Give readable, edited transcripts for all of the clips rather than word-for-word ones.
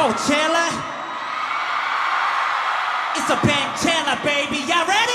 Coachella. It's a Coachella, baby. Y'all ready?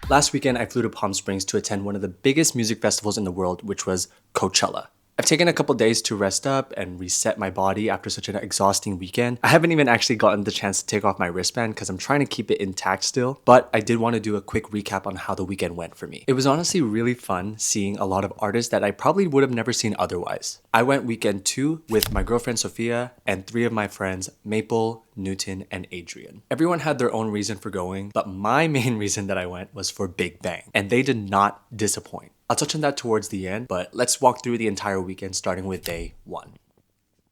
Last weekend, I flew to Palm Springs to attend one of the biggest music festivals in the world, which was Coachella. I've taken a couple days to rest up and reset my body after such an exhausting weekend. I haven't even actually gotten the chance to take off my wristband because I'm trying to keep it intact still, but I did want to do a quick recap on how the weekend went for me. It was honestly really fun seeing a lot of artists that I probably would have never seen otherwise. I went weekend 2 with my girlfriend Sophia and 3 of my friends, Maple, Newton, and Adrian. Everyone had their own reason for going, but my main reason that I went was for Bigbang, and they did not disappoint. I'll touch on that towards the end, but let's walk through the entire weekend starting with day 1.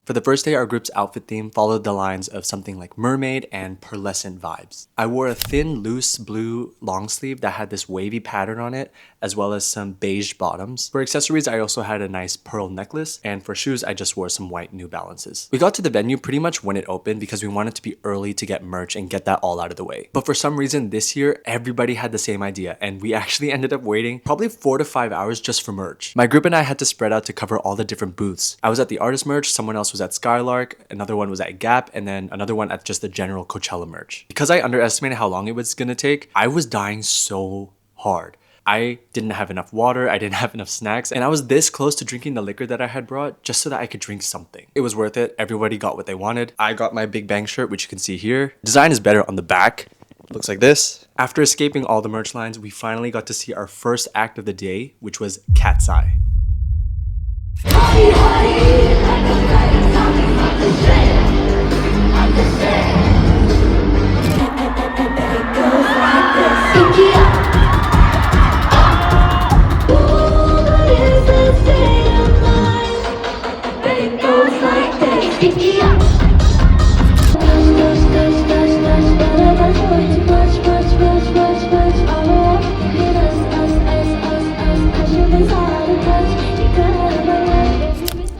For the first day, our group's outfit theme followed the lines of something like mermaid and pearlescent vibes. I wore a thin, loose blue long sleeve that had this wavy pattern on it, as well as some beige bottoms. For accessories, I also had a nice pearl necklace, and for shoes, I just wore some white New Balances. We got to the venue pretty much when it opened because we wanted to be early to get merch and get that all out of the way. But for some reason this year, everybody had the same idea, and we actually ended up waiting probably 4 to 5 hours just for merch. My group and I had to spread out to cover all the different booths. I was at the artist merch, someone else was at Skylark, another one was at Gap, and then another one at just the general Coachella merch. Because I underestimated how long it was gonna take, I was dying so hard. I didn't have enough water, I didn't have enough snacks, and I was this close to drinking the liquor that I had brought just so that I could drink something. It was worth it. Everybody got what they wanted. I got my Bigbang shirt, which you can see here. Design is better on the back. Looks like this. After escaping all the merch lines, we finally got to see our first act of the day, which was Katseye.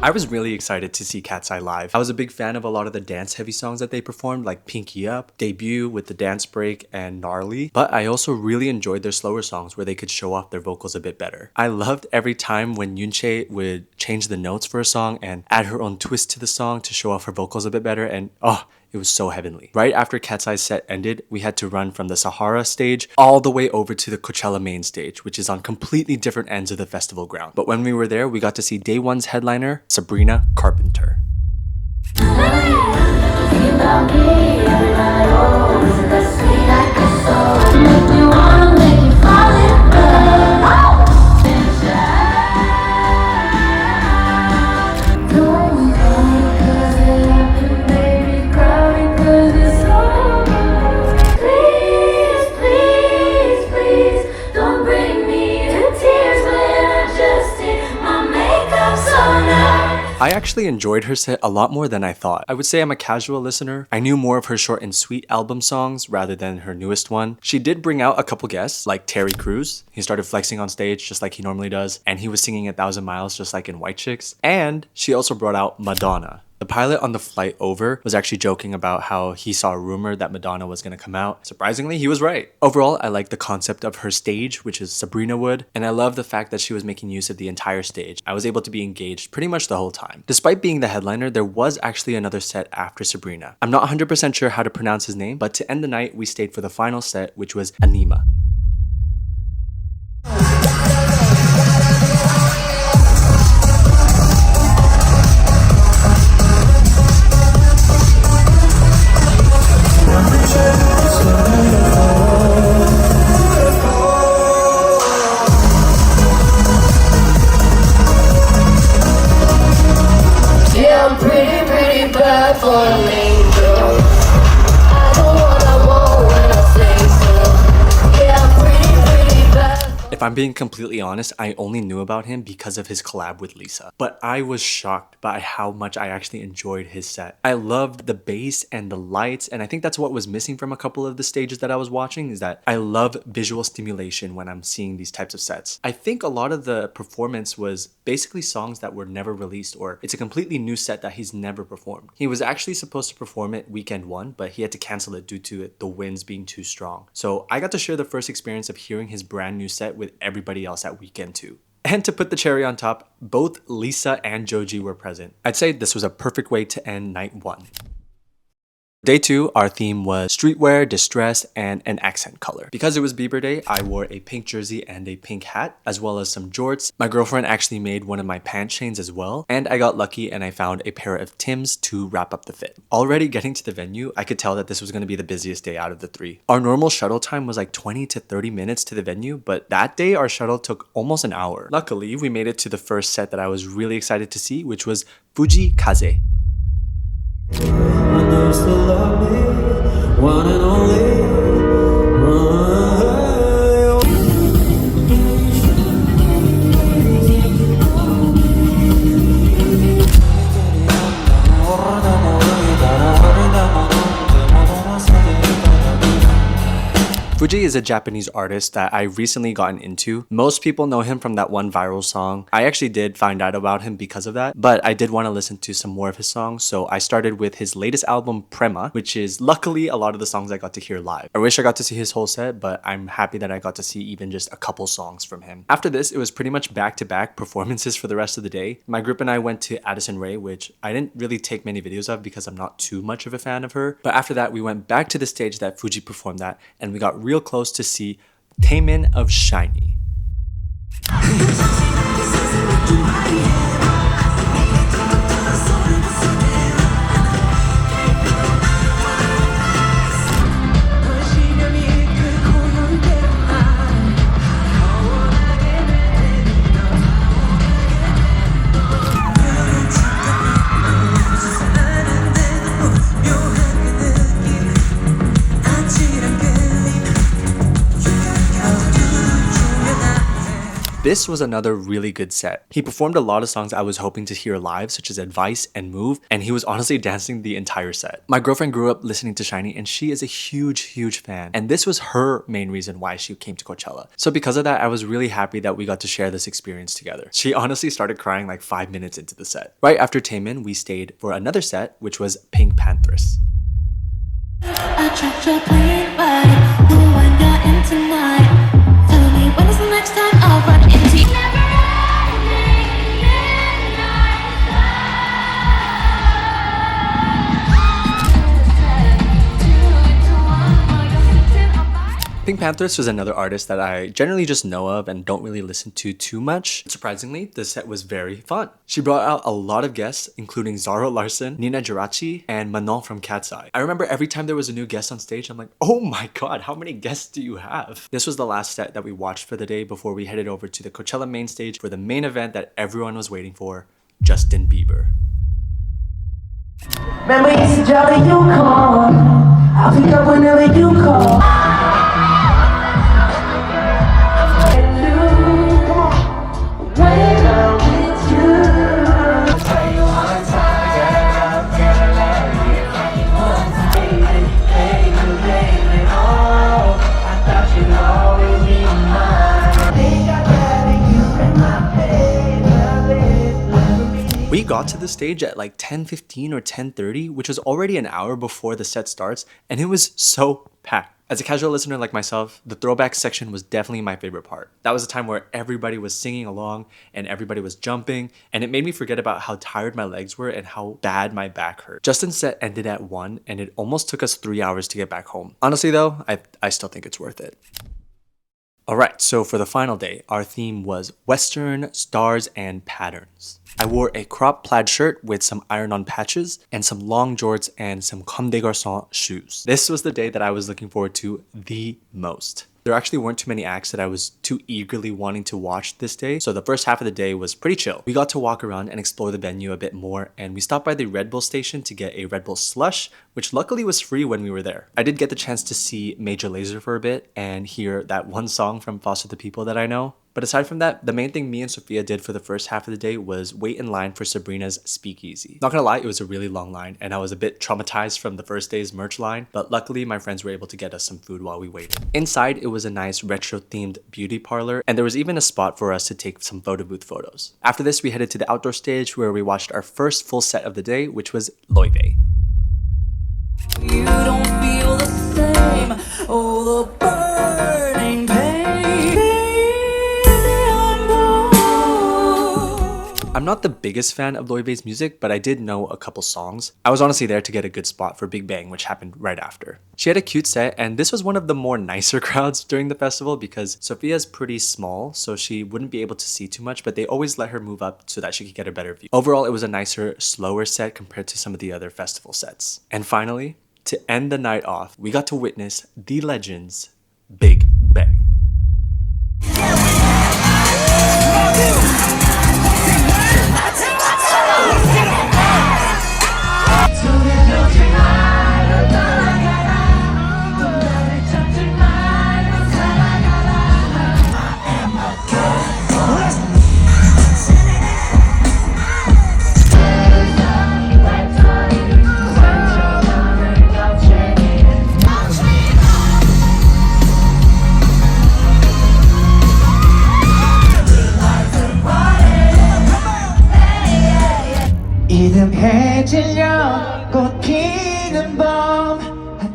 I was really excited to see Katseye live. I was a big fan of a lot of the dance-heavy songs that they performed, like Pinky Up, Debut with the dance break, and Gnarly. But I also really enjoyed their slower songs where they could show off their vocals a bit better. I loved every time when Yoonchae would change the notes for a song and add her own twist to the song to show off her vocals a bit better, and it was so heavenly. Right after Katseye's set ended, we had to run from the Sahara stage all the way over to the Coachella main stage, which is on completely different ends of the festival ground. But when we were there, we got to see day 1's headliner, Sabrina, Carpenter. I actually enjoyed her set a lot more than I thought. I would say I'm a casual listener. I knew more of her short and sweet album songs rather than her newest one. She did bring out a couple guests, like Terry Crews. He started flexing on stage just like he normally does, and he was singing 1,000 Miles just like in White Chicks. And she also brought out Madonna. The pilot on the flight over was actually joking about how he saw a rumor that Madonna was going to come out. Surprisingly, he was right. Overall, I like the concept of her stage, which is Sabrina wood, and I love the fact that she was making use of the entire stage. I was able to be engaged pretty much the whole time. Despite being the headliner, there was actually another set after Sabrina. I'm not 100% sure how to pronounce his name, but to end the night, we stayed for the final set, which was Anyma. If I'm being completely honest, I only knew about him because of his collab with Lisa. But I was shocked by how much I actually enjoyed his set. I loved the bass and the lights, and I think that's what was missing from a couple of the stages that I was watching, is that I love visual stimulation when I'm seeing these types of sets. I think a lot of the performance was basically songs that were never released, or it's a completely new set that he's never performed. He was actually supposed to perform it weekend one, but he had to cancel it due to the winds being too strong. So I got to share the first experience of hearing his brand new set with everybody else at weekend 2. And to put the cherry on top, both Lisa and Joji were present. I'd say this was a perfect way to end night 1. Day 2, our theme was streetwear, distress, and an accent color. Because it was Bieber Day, I wore a pink jersey and a pink hat, as well as some jorts. My girlfriend actually made one of my pant chains as well, and I got lucky and I found a pair of Tims to wrap up the fit. Already getting to the venue, I could tell that this was going to be the busiest day out of the 3. Our normal shuttle time was like 20 to 30 minutes to the venue, but that day our shuttle took almost an hour. Luckily, we made it to the first set that I was really excited to see, which was Fujii Kaze. One and only. Fujii is a Japanese artist that I recently gotten into. Most people know him from that one viral song. I actually did find out about him because of that, but I did want to listen to some more of his songs, so I started with his latest album, Prema, which is luckily a lot of the songs I got to hear live. I wish I got to see his whole set, but I'm happy that I got to see even just a couple songs from him. After this, it was pretty much back-to-back performances for the rest of the day. My group and I went to Addison Rae, which I didn't really take many videos of because I'm not too much of a fan of her. But after that, we went back to the stage that Fujii performed at, and we got real close to see Taemin of SHINee. This was another really good set. He performed a lot of songs I was hoping to hear live, such as Advice and Move, and he was honestly dancing the entire set. My girlfriend grew up listening to SHINee, and she is a huge fan, and this was her main reason why she came to Coachella. So because of that, I was really happy that we got to share this experience together. She honestly started crying like 5 minutes into the set. Right after Taemin, we stayed for another set, which was Pinkpanthress. When is the next time I'll run into you? Pinkpanthress was another artist that I generally just know of and don't really listen to too much. Surprisingly, the set was very fun. She brought out a lot of guests, including Zara Larsson, Nina Geraci, and Manon from Katseye. I remember every time there was a new guest on stage, I'm like, oh my god, how many guests do you have? This was the last set that we watched for the day before we headed over to the Coachella main stage for the main event that everyone was waiting for, Justin Bieber. Remember it's a job that you call. I'll pick up whenever you call. We got to the stage at like 10:15 or 10:30, which was already an hour before the set starts, and it was so packed. As a casual listener like myself, the throwback section was definitely my favorite part. That was a time where everybody was singing along and everybody was jumping, and it made me forget about how tired my legs were and how bad my back hurt. Justin's set ended at 1, and it almost took us 3 hours to get back home. Honestly though, I still think it's worth it. Alright, so for the final day, our theme was Western, Stars, and Patterns. I wore a cropped plaid shirt with some iron-on patches and some long jorts and some Comme des Garçons shoes. This was the day that I was looking forward to the most. There actually weren't too many acts that I was too eagerly wanting to watch this day, so the first half of the day was pretty chill. We got to walk around and explore the venue a bit more, and we stopped by the Red Bull station to get a Red Bull slush, which luckily was free when we were there. I did get the chance to see Major Lazer for a bit and hear that one song from Foster the People that I know. But aside from that, the main thing me and Sophia did for the first half of the day was wait in line for Sabrina's speakeasy. Not gonna lie, it was a really long line and I was a bit traumatized from the first day's merch line, but luckily my friends were able to get us some food while we waited. Inside, it was a nice retro themed beauty parlor and there was even a spot for us to take some photo booth photos. After this, we headed to the outdoor stage where we watched our first full set of the day, which was laufey. You don't feel the same, oh the burning pain. I'm not the biggest fan of laufey's music, but I did know a couple songs. I was honestly there to get a good spot for Bigbang, which happened right after. She had a cute set, and this was one of the more nicer crowds during the festival because Sophia's pretty small, so she wouldn't be able to see too much, but they always let her move up so that she could get a better view. Overall, it was a nicer, slower set compared to some of the other festival sets. And finally, to end the night off, we got to witness the legends' Big Bang. 이듬해질려 꽃 피는 봄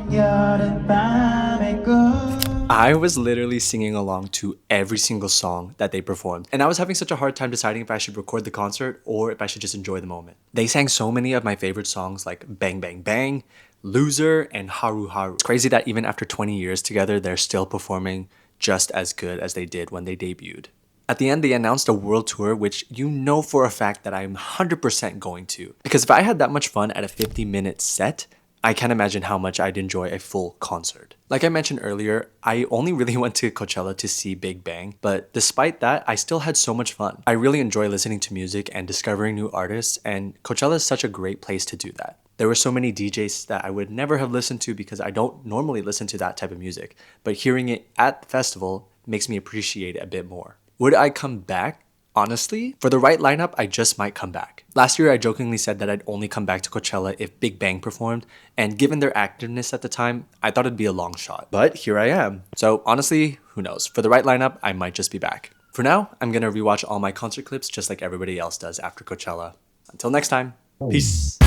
한여름밤의 꿈. I was literally singing along to every single song that they performed, and I was having such a hard time deciding if I should record the concert or if I should just enjoy the moment. They sang so many of my favorite songs like Bang Bang Bang, Loser, and Haru Haru. It's crazy that even after 20 years together, they're still performing just as good as they did when they debuted. At the end, they announced a world tour, which you know for a fact that I'm 100% going to. Because if I had that much fun at a 50-minute set, I can't imagine how much I'd enjoy a full concert. Like I mentioned earlier, I only really went to Coachella to see Big Bang, but despite that, I still had so much fun. I really enjoy listening to music and discovering new artists, and Coachella is such a great place to do that. There were so many DJs that I would never have listened to because I don't normally listen to that type of music, but hearing it at the festival makes me appreciate it a bit more. Would I come back? Honestly, for the right lineup, I just might come back. Last year, I jokingly said that I'd only come back to Coachella if Big Bang performed, and given their activeness at the time, I thought it'd be a long shot. But here I am. So honestly, who knows? For the right lineup, I might just be back. For now, I'm gonna rewatch all my concert clips just like everybody else does after Coachella. Until next time, peace.